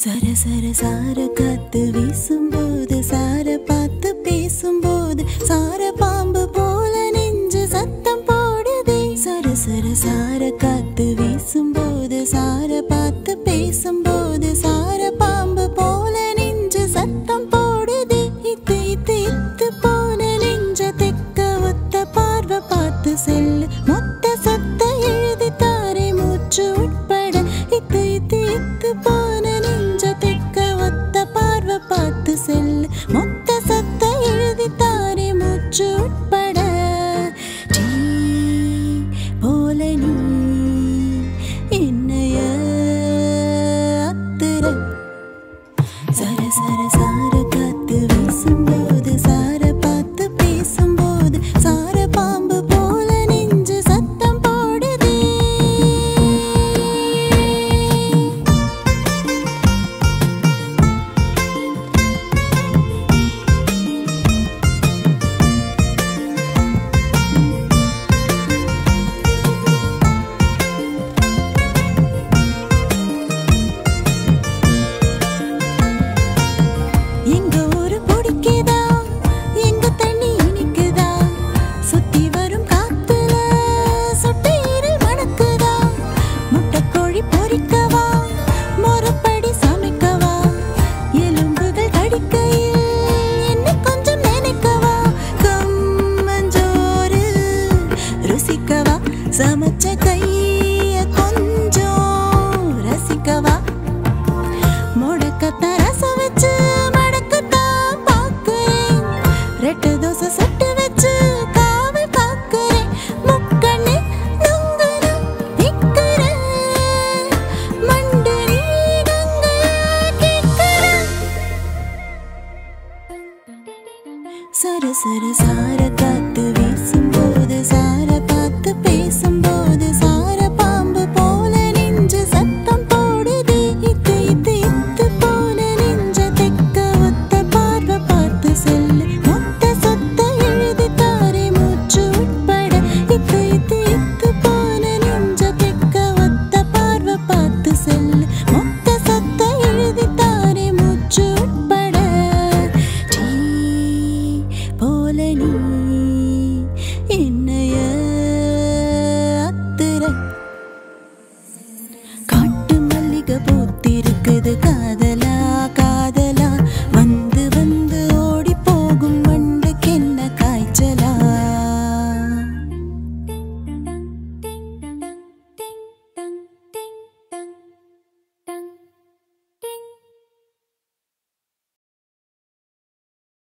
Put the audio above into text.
சர சர சார காத்து வீசும்போது சார பார்த்து பேசும்போது சார பாம்பு போல நெஞ்சு சத்தம் போடுதே. சர சர சார காத்து வீசும்போது சார பார்த்து பேசும்போது சார பாம்பு போல நெஞ்சு சத்தம் போடுதே. இத்து இத்து இத்து போன நெஞ்ச தெக்க ஒத்த பார்வை பார்த்து செல்லு மொத்த சத்த எழுதி தாரே மூச்சு உட்பட. இத்து இத்து இத்து போன நெஞ்ச தெக்க ஒத்த பார்வை பார்த்து செல்லு மொத்த சத்த எழுதி தாரே மூச்சு உட்பட. டீ போல நீ என்னைய அத்துற. சர சர சார காத்து வீசும்போது சார பார்த்து பேசும்போது சார பாம்பு போல நெஞ்சு சத்தம் போடுதே. எங்க ஊரு பிடிக்குதா எங்க தண்ணி இனிக்குதா சுத்தி வரும் காத்துல சுட்டு ஈரல் மணக்குதா. முட்டைக்கோழி பொரிக்கவா மொறப்படி சமைக்கவா எலும்புகள் கடிக்கையில் என்ன கொஞ்சம் நினைக்கவா. கம்மஞ்சோறு ருசிக்கவா சமைச்ச கைய கொஞ்சம் ரசிக்கவா. முடக்கத்த ரசம் வச்சு மடக்கத்தான் பார்க்கிறேன். ரெட்டு தோசை சுட்டு வச்சு காவல் காக்கிறேன். முக்கண்ணு நுங்குன்னு நிக்கிறேன். மண்டு நீ நங்க கேட்கிறேன். சர சர சார காத்து வீசும்போது சார பார்த்து பேசும்போது சார பாம்பு போல நெஞ்சு சத்தம் போடுதே. இத்து இத்து இத்து போன நெஞ்ச தெக்க ஒத்த பார்வை பார்த்து செல்லு மொத்த சொத்த எழுதி தாரே மூச்சு உட்பட. இத்து இத்து இத்து போன நெஞ்ச தெக்க ஒத்த பார்வை பார்த்து செல்லு மொத்த சொத்த எழுதி தாரே மூச்சு உட்பட. டீ போல நீ என்னைய அத்துற. காட்டு மல்லிகை பூத்திரு